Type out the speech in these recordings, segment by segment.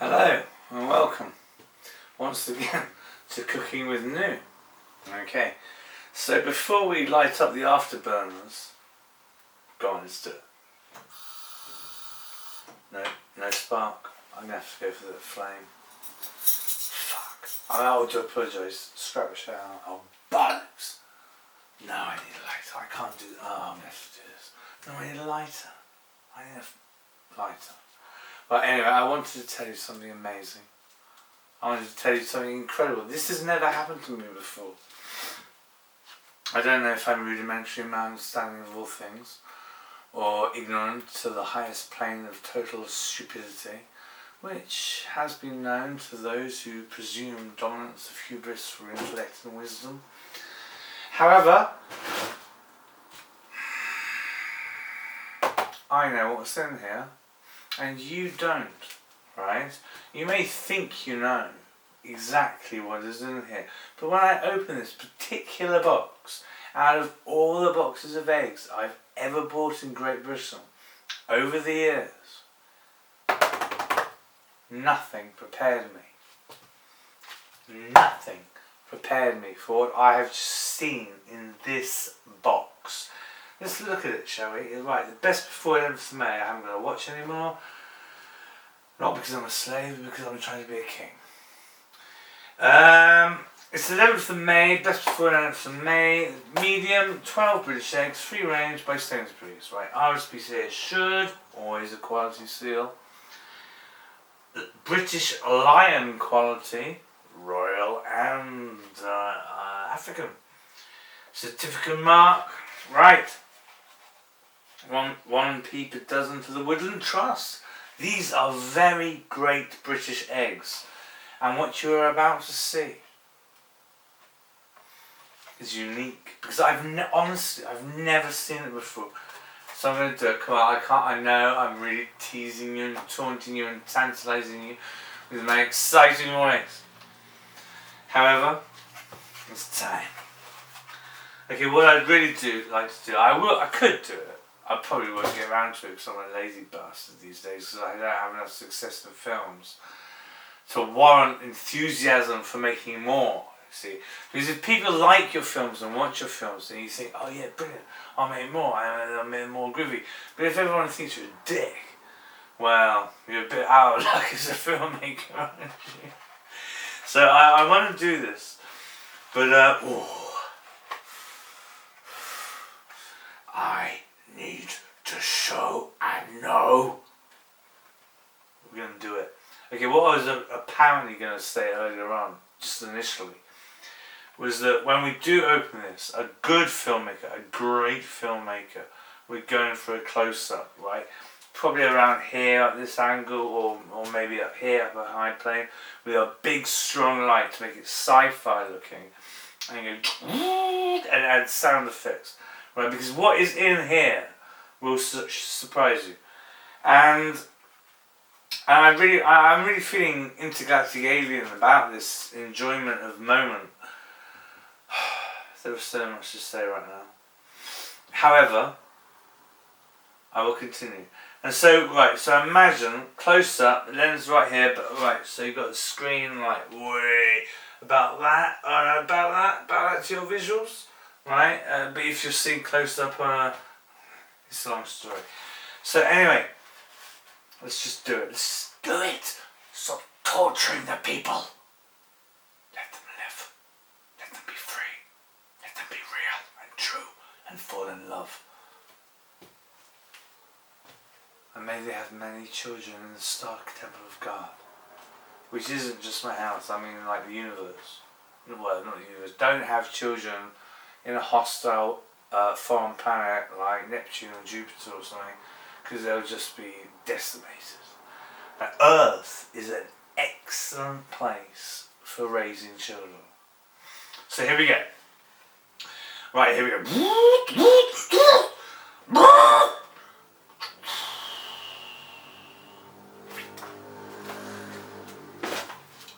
Hello and welcome once again to Cooking with New. Okay, so before we light up the afterburners, go on, let's do it. No spark. I'm gonna have to go for the flame. Fuck. I do apologise. Scrap the shower. Oh bollocks! No, I need a lighter. I can't do. Oh, I'm gonna have to do this. No, I need a lighter. I need a lighter. But anyway, I wanted to tell you something amazing. I wanted to tell you something incredible. This has never happened to me before. I don't know if I'm rudimentary in my understanding of all things, or ignorant to the highest plane of total stupidity, which has been known to those who presume dominance of hubris for intellect and wisdom. However, I know what's in here, and you don't, right? You may think you know exactly what is in here, but when I open this particular box, out of all the boxes of eggs I've ever bought in Great Britain over the years, nothing prepared me for what I have just seen in this box. Let's look at it, shall we? Right, the best before 11th of May I haven't got to watch anymore. Not because I'm a slave, but because I'm trying to be a king. It's 11th of May, best before 11th of May, medium, 12 British eggs, free range by Sainsbury's. Right, RSPCA should, always a quality seal. British Lion quality, royal and African. Certificate mark, right. 1p per dozen to the Woodland Trust. These are very great British eggs, and what you are about to see is unique because honestly I've never seen it before. So I'm going to do it. Come on, I know I'm really teasing you and taunting you and tantalising you with my exciting voice. However, it's time. Okay, what I'd really like to do, I could do it. I probably won't get around to it because I'm a lazy bastard these days because I don't have enough success in films to warrant enthusiasm for making more, see. Because if people like your films and watch your films, then you think, oh yeah, brilliant, I'll make more, I'll make more groovy. But if everyone thinks you're a dick, well, you're a bit out of luck as a filmmaker, aren't you? So I want to do this, but I need to show and know. We're going to do it. Okay, what I was apparently going to say earlier on, just initially, was that when we do open this, a good filmmaker, a great filmmaker, we're going for a close-up, right? Probably around here at this angle, or maybe up here at a high plane, with a big strong light to make it sci-fi looking, and go and add sound effects. Right, because what is in here will surprise you, and I'm really feeling intergalactic alien about this enjoyment of moment. There was so much to say right now. However, I will continue. And so, right, so imagine close up, the lens right here, but right, so you've got the screen like way about that to your visuals. Right, but if you're seeing close up it's a long story. So anyway, let's just do it. Let's do it. Stop torturing the people. Let them live. Let them be free. Let them be real and true and fall in love. And may they have many children in the stark temple of God, which isn't just my house. I mean, like the universe. Well, not the universe. Don't have children in a hostile foreign planet like Neptune or Jupiter or something, because they'll just be decimated. Now, Earth is an excellent place for raising children. So here we go. Right, here we go.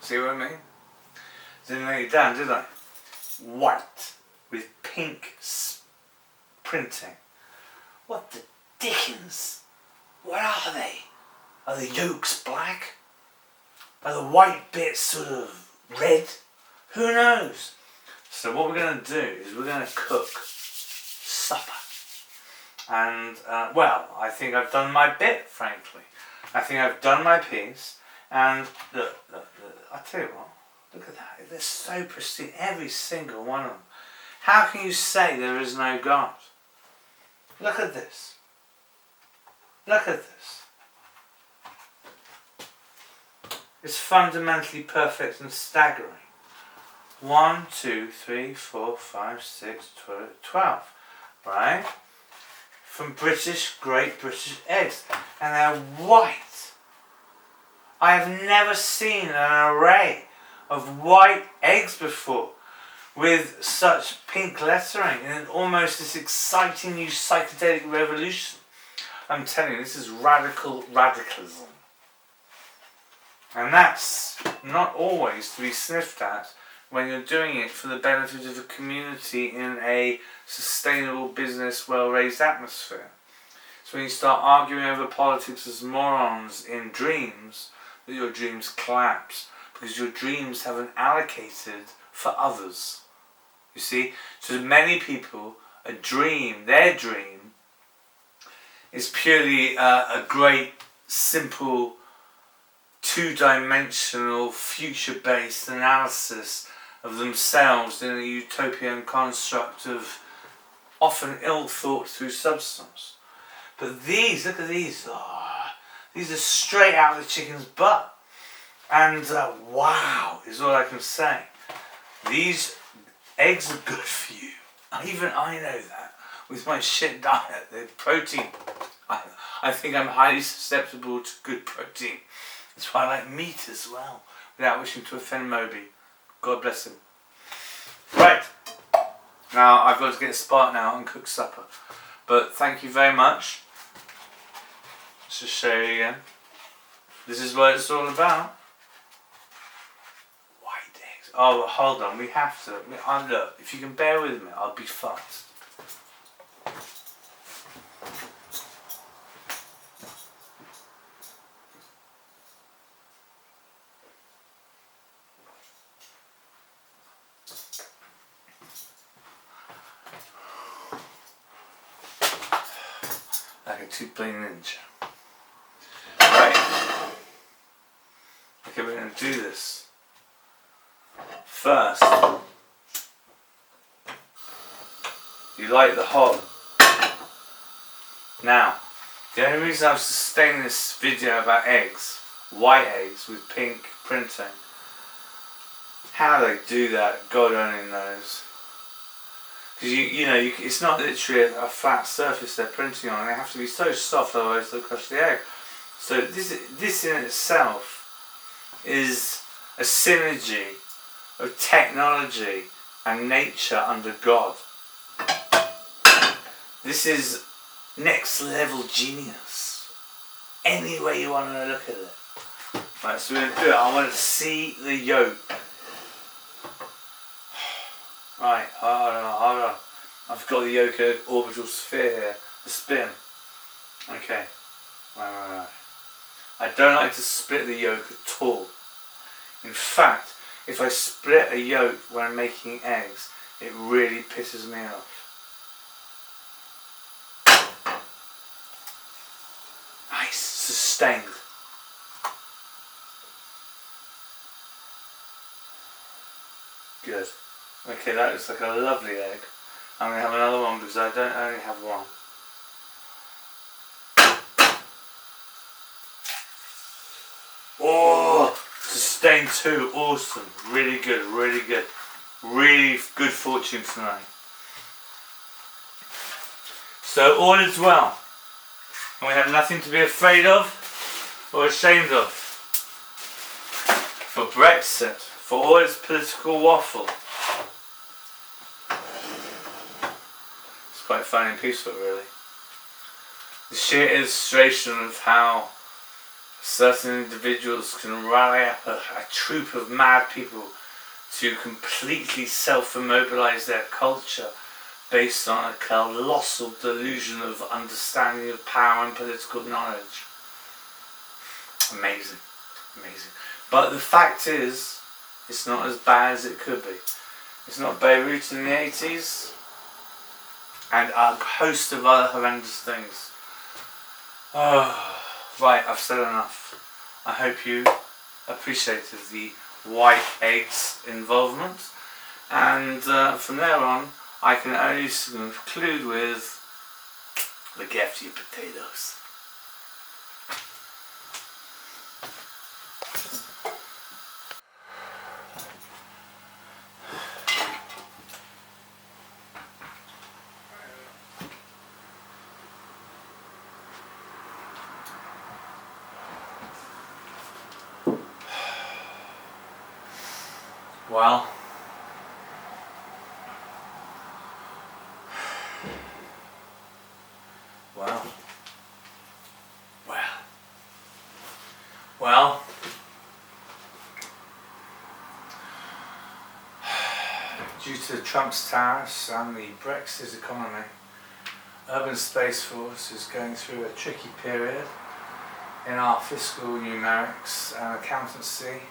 See what I mean? Didn't lay it down, did I? White with pink printing. What the dickens? What are they? Are the yolks black? Are the white bits sort of red? Who knows? So what we're going to do is we're going to cook supper. And, well, I think I've done my bit, frankly. I think I've done my piece. And look, I'll tell you what. Look at that. They're so pristine. Every single one of them. How can you say there is no God? Look at this. Look at this. It's fundamentally perfect and staggering. 1, 2, 3, 4, 5, 6, 12. Right? From Great British eggs. And they're white. I have never seen an array of white eggs before with such pink lettering and almost this exciting new psychedelic revolution. I'm telling you, this is radicalism. And that's not always to be sniffed at when you're doing it for the benefit of the community in a sustainable business, well-raised atmosphere. So when you start arguing over politics as morons in dreams, that your dreams collapse because your dreams haven't allocated for others. You see, so many people, their dream is purely a great, simple, two-dimensional, future-based analysis of themselves in a utopian construct of often ill-thought-through substance. But these, look at these. These are straight out of the chicken's butt. And wow is all I can say. These eggs are good for you. Even I know that. With my shit diet, they're protein. I think I'm highly susceptible to good protein. That's why I like meat as well. Without wishing to offend Moby. God bless him. Right. Now I've got to get a spot now and cook supper. But thank you very much. Let's just show you again. This is what it's all about. White eggs. Oh, hold on. We have to. Look, if you can bear with me, I'll be fast. Like a two-plane ninja. Right. Okay, we're going to do this. First, you light the hob. Now, the only reason I've sustained this video about eggs, white eggs with pink printing, how they do that, God only knows. Because it's not literally a flat surface they're printing on. They have to be so soft, otherwise they'll crush the egg. So this in itself is a synergy of technology and nature under God. This is next level genius. Any way you want to look at it. Right, so we're going to do it. I want to see the yolk. Right, hold on. I've got the yolk orbital sphere here, the spin. Okay, right. I don't like to split the yolk at all. In fact, if I split a yolk when I'm making eggs, it really pisses me off. Nice, sustained. Good. Okay, that looks like a lovely egg. I'm going to have another one because I don't only have one. Oh, sustained two, awesome. Really good, really good. Really good fortune tonight. So all is well. And we have nothing to be afraid of or ashamed of. For Brexit, for all its political waffle. Quite fun and peaceful, really. The sheer illustration of how certain individuals can rally up a troop of mad people to completely self-immobilize their culture based on a colossal delusion of understanding of power and political knowledge. Amazing. Amazing. But the fact is, it's not as bad as it could be. It's not Beirut in the 80s, and a host of other horrendous things. Oh, right, I've said enough. I hope you appreciated the white eggs involvement, and from there on, I can only conclude with look after your potatoes. Well, due to Trump's tariffs and the Brexit economy, Urban Space Force is going through a tricky period in our fiscal numerics and accountancy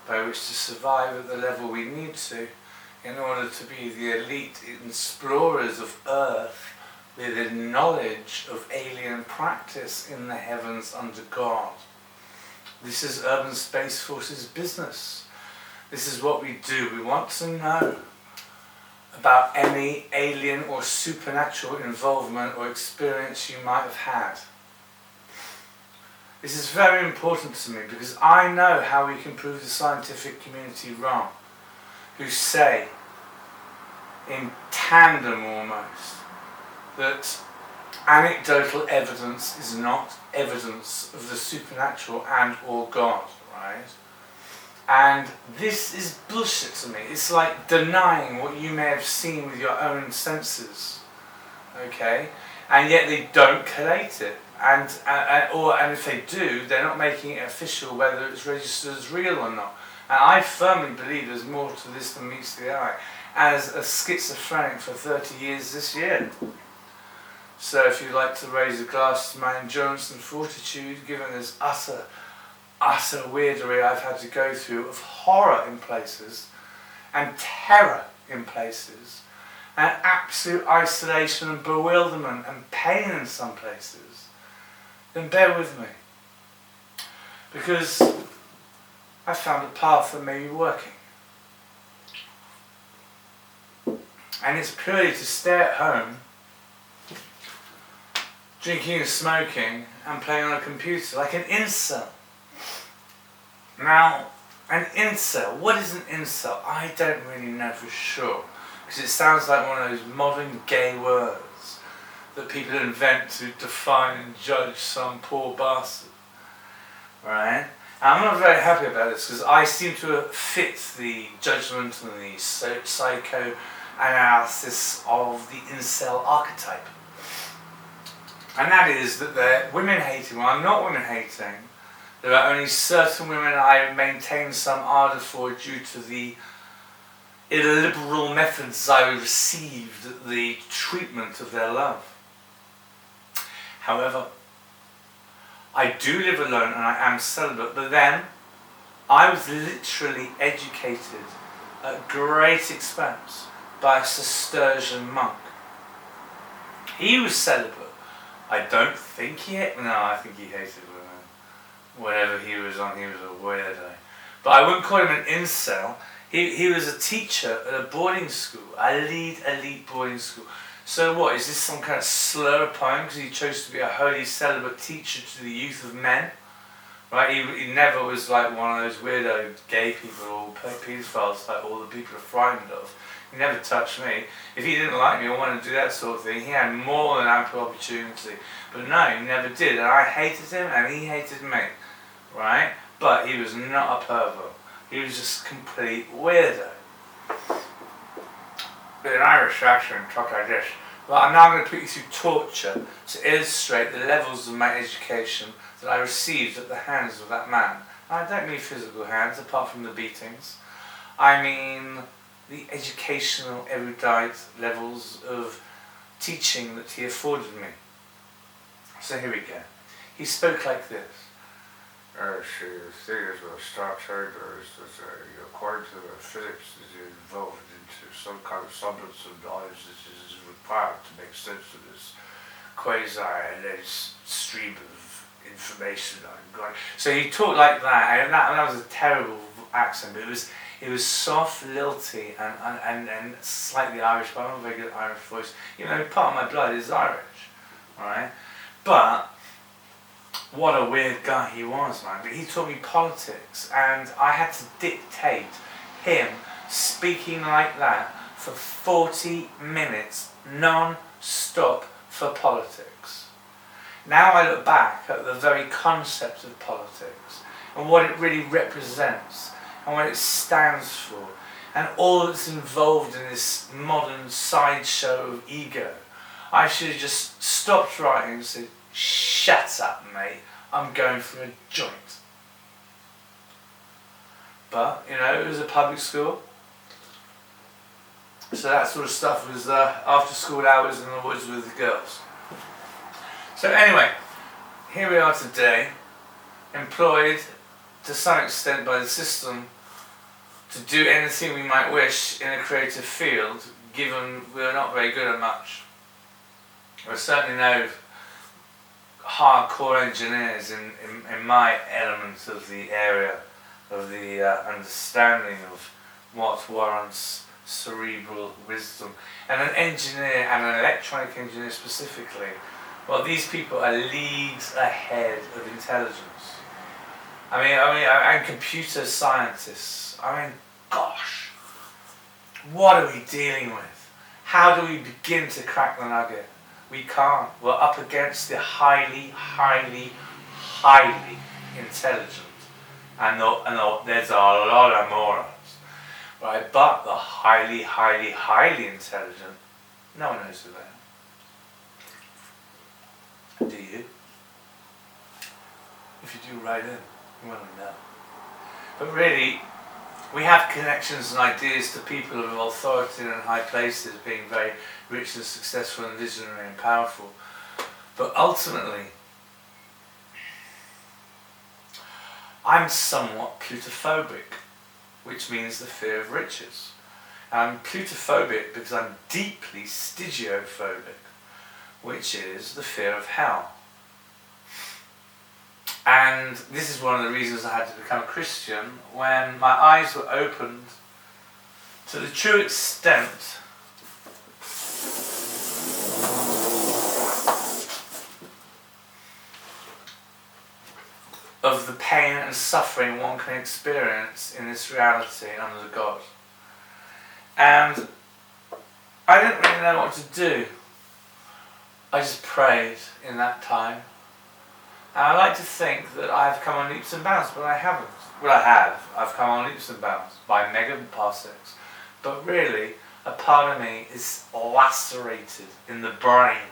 by which to survive at the level we need to in order to be the elite explorers of Earth with a knowledge of alien practice in the heavens under God. This is Urban Space Force's business. This is what we do. We want to know about any alien or supernatural involvement or experience you might have had. This is very important to me because I know how we can prove the scientific community wrong, who say, in tandem almost, that anecdotal evidence is not evidence of the supernatural and or God, right? And this is bullshit to me. It's like denying what you may have seen with your own senses, okay? And yet they don't collate it. And if they do, they're not making it official whether it's registered as real or not. And I firmly believe there's more to this than meets the eye, as a schizophrenic for 30 years this year. So if you'd like to raise a glass to my endurance and fortitude, given this utter weirdery I've had to go through of horror in places, and terror in places, and absolute isolation and bewilderment and pain in some places, then bear with me. Because I found a path that may be working. And it's purely to stay at home, drinking and smoking, and playing on a computer, like an incel. Now, an incel, what is an incel? I don't really know for sure, because it sounds like one of those modern gay words that people invent to define and judge some poor bastard, right? And I'm not very happy about this, because I seem to fit the judgment and the psychoanalysis of the incel archetype. And that is that they're women-hating. Well, I'm not women-hating. There are only certain women I maintain some ardour for due to the illiberal methods I received at the treatment of their love. However, I do live alone and I am celibate, but then I was literally educated at great expense by a Cistercian monk. He was celibate. I don't think I think he hated women. Whatever he was on, he was a weirdo. But I wouldn't call him an incel. He was a teacher at a boarding school, elite boarding school. So what, is this some kind of slur upon him because he chose to be a holy celibate teacher to the youth of men? Right, he never was like one of those weirdo gay people or pedophiles like all the people are frightened of. He never touched me. If he didn't like me or wanted to do that sort of thing, he had more than ample opportunity. But no, he never did, and I hated him and he hated me. Right? But he was not a pervert. He was just a complete weirdo. With an Irish accent, talk like this. Well, I'm now going to put you through torture to illustrate the levels of my education that I received at the hands of that man. And I don't mean physical hands, apart from the beatings. I mean the educational, erudite levels of teaching that he afforded me. So here we go. He spoke like this. See, the thing is with Star Trek is that according to the physics, is involved into some kind of semblance of knowledge that is required to make sense of this quasi and then stream of information I'm going. So he talked like that, and that was a terrible accent, but it was soft, lilty, and slightly Irish, but I'm not a very good Irish voice. You know, part of my blood is Irish, right? But what a weird guy he was, man. But he taught me politics, and I had to dictate him speaking like that for 40 minutes, non-stop, for politics. Now I look back at the very concept of politics, and what it really represents, and what it stands for, and all that's involved in this modern sideshow of ego. I should have just stopped writing and said, "Shut up, mate, I'm going for a joint." But, you know, it was a public school, so that sort of stuff was after school hours in the woods with the girls. So anyway, here we are today, employed to some extent by the system to do anything we might wish in a creative field, given we're not very good at much. We're certainly no hardcore engineers in my element of the area of the understanding of what warrants cerebral wisdom. And an engineer, and an electronic engineer specifically, well, these people are leagues ahead of intelligence. And computer scientists. Gosh, what are we dealing with? How do we begin to crack the nugget? We can't. We're up against the highly, highly, highly intelligent. And there's a lot of morons, right? But the highly, highly, highly intelligent, no one knows who they are. Do you? If you do, write in. You want to know. But really, we have connections and ideas to people of authority and high places being very rich and successful and visionary and powerful. But ultimately, I'm somewhat plutophobic, which means the fear of riches. And I'm plutophobic because I'm deeply stygiophobic, which is the fear of hell. And this is one of the reasons I had to become a Christian, when my eyes were opened to the true extent of the pain and suffering one can experience in this reality under God. And I didn't really know what to do. I just prayed in that time. And I like to think that I've come on leaps and bounds, but I haven't. Well, I have. I've come on leaps and bounds by megaparsecs. But really, a part of me is lacerated in the brain,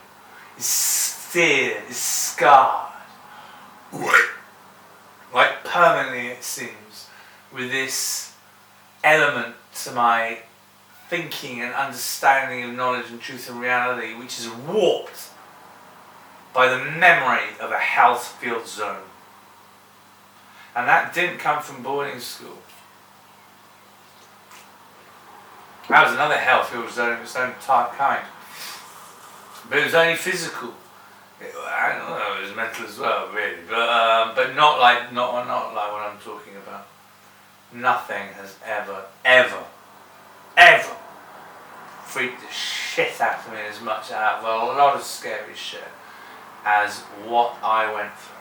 is seared, is scarred. Like permanently, it seems, with this element to my thinking and understanding of knowledge and truth and reality, which is warped by the memory of a health field zone. And that didn't come from boarding school. That was another health field zone of its own kind. But it was only physical. I don't know, it was mental as well, really. But not like what I'm talking about. Nothing has ever freaked the shit out of me as much out of a lot of scary shit as what I went through.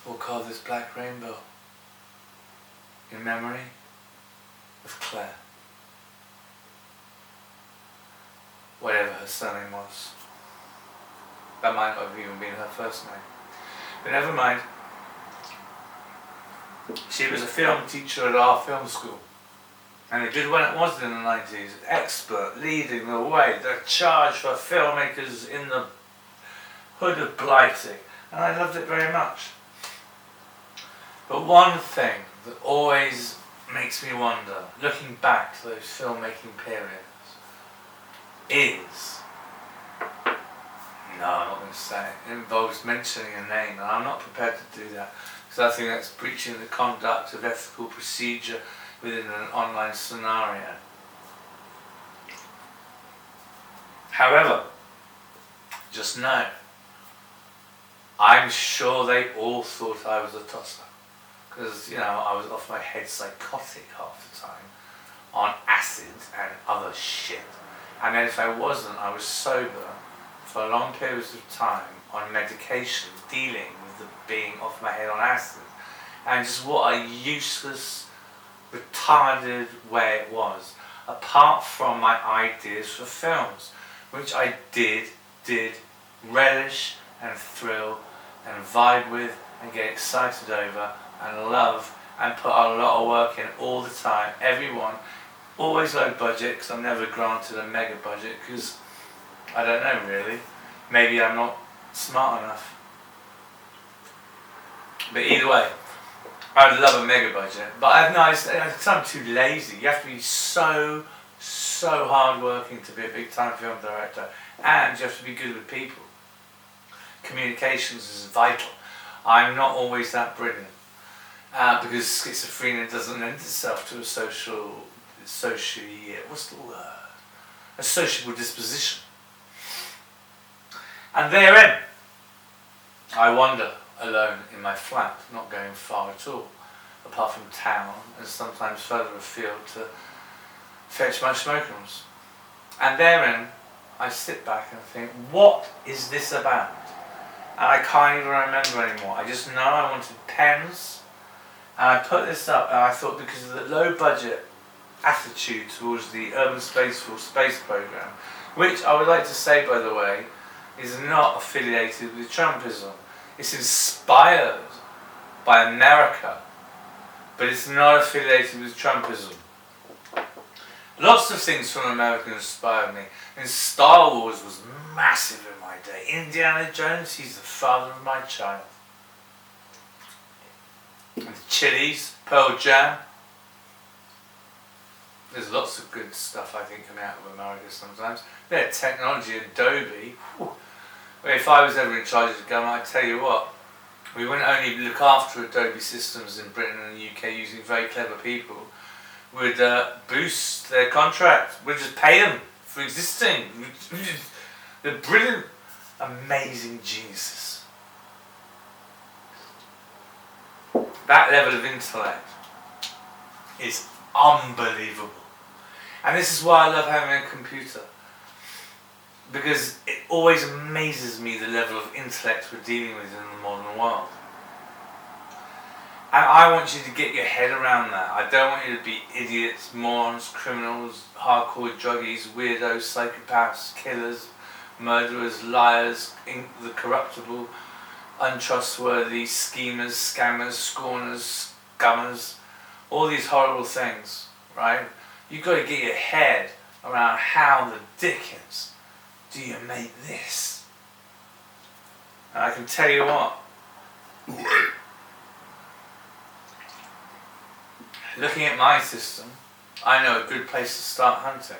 We'll call this Black Rainbow in memory of Claire. Whatever her surname was. That might not have even been her first name. But never mind. She was a film teacher at our film school. And a good one it was in the 90s. Expert, leading the way, the charge for filmmakers in the hood of Blighty. And I loved it very much. But one thing that always makes me wonder, looking back to those filmmaking periods, is, no, I'm not going to say it. It involves mentioning a name, and I'm not prepared to do that because I think that's breaching the conduct of ethical procedure within an online scenario. However, just know, I'm sure they all thought I was a tosser because, you know, I was off my head psychotic half the time on acid and other shit. And then if I wasn't, I was sober for long periods of time on medication dealing with the being off my head on acid. And just what a useless, retarded way it was, apart from my ideas for films, which I did relish and thrill and vibe with and get excited over and love and put a lot of work in all the time. Everyone, always low budget because I'm never granted a mega budget because I don't know really. Maybe I'm not smart enough. But either way, I'd love a mega budget. But I'm too lazy. You have to be so hard working to be a big time film director, and you have to be good with people. Communications is vital. I'm not always that brilliant because schizophrenia doesn't lend itself to a sociable disposition. And therein, I wander alone in my flat, not going far at all, apart from town and sometimes further afield to fetch my smokers. And therein, I sit back and think, what is this about? And I can't even remember anymore. I just know I wanted pens, and I put this up, and I thought because of the low budget attitude towards the Urban Space Force space program, which I would like to say, by the way, is not affiliated with Trumpism. It's inspired by America, but it's not affiliated with Trumpism. Lots of things from America inspired me, and Star Wars was massive in my day. Indiana Jones, he's the father of my child. And the Chili's, Pearl Jam. There's lots of good stuff, I think, coming out of America sometimes. Their technology, Adobe. Whew. If I was ever in charge of the government, I'd tell you what, we wouldn't only look after Adobe systems in Britain and the UK using very clever people, we'd boost their contract. We'd just pay them for existing. They're brilliant, amazing geniuses. That level of intellect is unbelievable. And this is why I love having a computer. Because it always amazes me the level of intellect we're dealing with in the modern world. And I want you to get your head around that. I don't want you to be idiots, morons, criminals, hardcore druggies, weirdos, psychopaths, killers, murderers, liars, the corruptible, untrustworthy, schemers, scammers, scorners, scummers, all these horrible things, right? You've got to get your head around how the dickens do you make this? And I can tell you what, looking at my system, I know a good place to start hunting.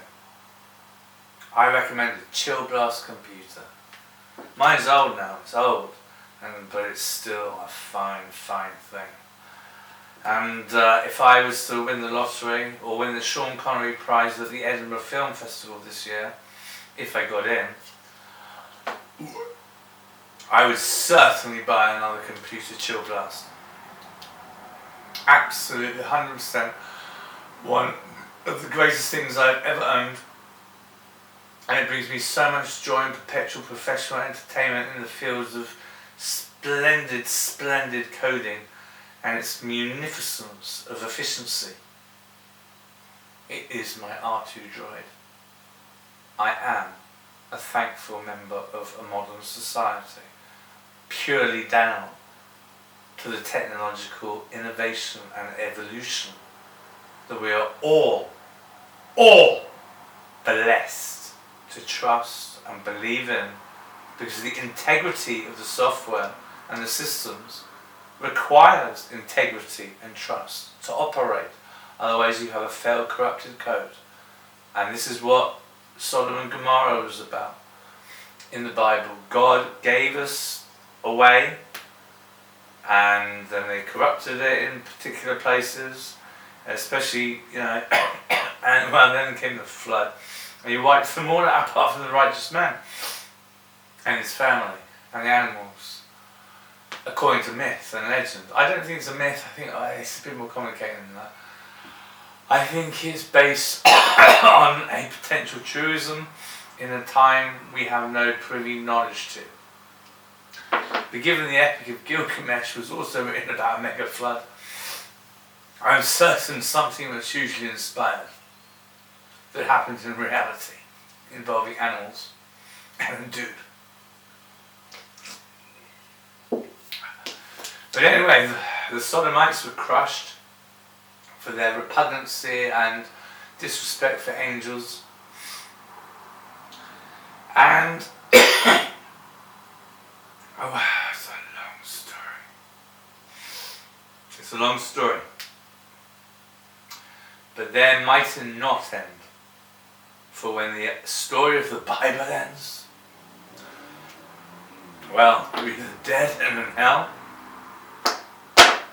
I recommend a Chill Blast computer. Mine's old now, it's old, but it's still a fine thing. And if I was to win the lottery or win the Sean Connery Prize at the Edinburgh Film Festival this year, if I got in, I would certainly buy another computer Chill Blast. Absolutely, 100%. One of the greatest things I've ever owned. And it brings me so much joy and perpetual professional entertainment in the fields of splendid coding and its munificence of efficiency. It is my R2 droid. I am a thankful member of a modern society, purely down to the technological innovation and evolution that we are all blessed to trust and believe in, because the integrity of the software and the systems requires integrity and trust to operate. Otherwise you have a failed, corrupted code. And this is what Sodom and Gomorrah was about in the Bible. God gave us a way, and then they corrupted it in particular places, especially, and well, then came the flood, and he wiped them all out apart from the righteous man and his family and the animals, according to myth and legend. I don't think it's a myth. I think it's a bit more complicated than that. I think it's based on a potential truism in a time we have no privy knowledge to. But given the Epic of Gilgamesh was also written about a mega flood, I'm certain something was hugely inspired that happened in reality, involving animals and a dude. But anyway, the Sodomites were crushed for their repugnancy and disrespect for angels. And it's a long story. It's a long story. But there might not end. For when the story of the Bible ends, well, we're either dead and in hell,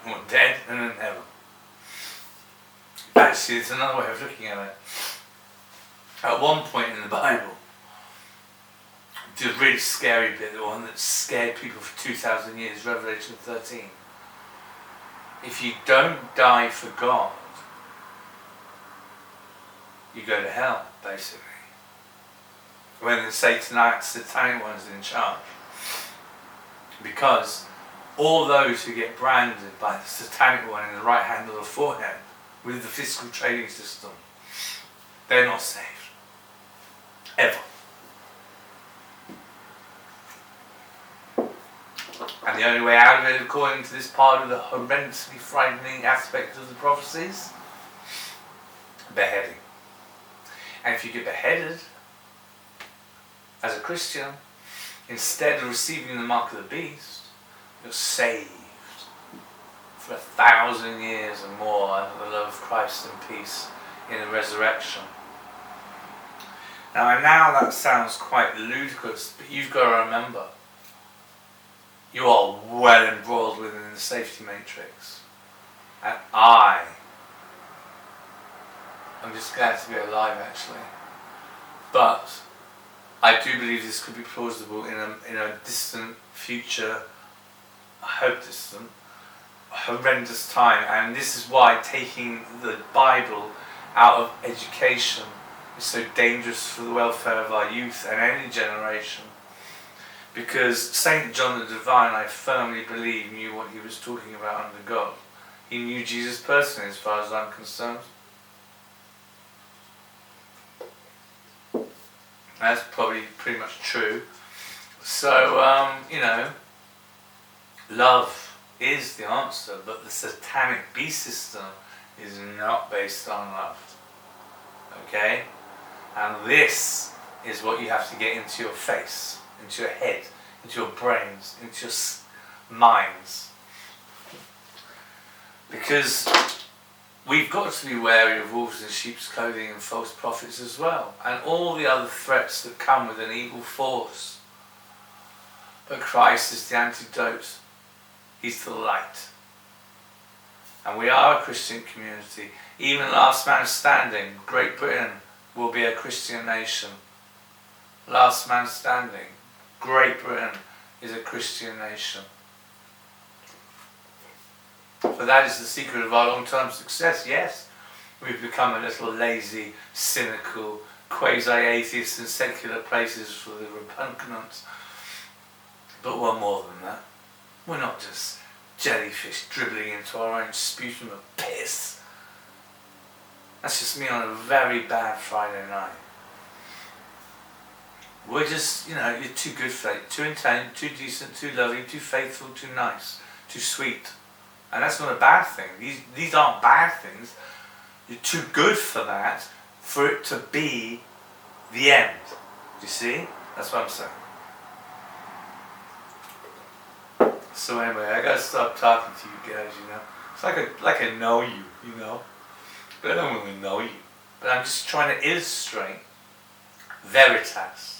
or dead and in heaven. Actually, it's another way of looking at it. At one point in the Bible, the really scary bit, the one that scared people for 2,000 years, Revelation 13. If you don't die for God, you go to hell, basically. When the satanic one's in charge. Because all those who get branded by the satanic one in the right hand or the forehead with the physical trading system, they're not saved. Ever. And the only way out of it, according to this part of the horrendously frightening aspect of the prophecies, beheading. And if you get beheaded as a Christian, instead of receiving the mark of the beast, you're saved for 1,000 years and more under the love of Christ and peace in the resurrection. Now that sounds quite ludicrous, but you've got to remember, you are well embroiled within the safety matrix. And I'm just glad to be alive, actually. But I do believe this could be plausible in a distant future, I hope distant, horrendous time. And this is why taking the Bible out of education is so dangerous for the welfare of our youth and any generation. Because Saint John the Divine, I firmly believe, knew what he was talking about under God. He knew Jesus personally, as far as I'm concerned. That's probably pretty much true. So, love is the answer, but the satanic beast system is not based on love. Okay? And this is what you have to get into your face, into your head, into your brains, into your minds. Because we've got to be wary of wolves in sheep's clothing and false prophets as well, and all the other threats that come with an evil force. But Christ is the antidote. He's the light. And we are a Christian community. Even last man standing, Great Britain will be a Christian nation. Last man standing, Great Britain is a Christian nation. For that is the secret of our long-term success. Yes, we've become a little lazy, cynical, quasi-atheist in secular places for the repugnant. But we're more than that. We're not just jellyfish dribbling into our own sputum of piss. That's just me on a very bad Friday night. We're just, you're too good for it, too intelligent, too decent, too loving, too faithful, too nice, too sweet. And that's not a bad thing. These aren't bad things. You're too good for that, for it to be the end. Do you see? That's what I'm saying. So anyway, I gotta stop talking to you guys, It's like I know you, But I don't really know you. But I'm just trying to illustrate Veritas.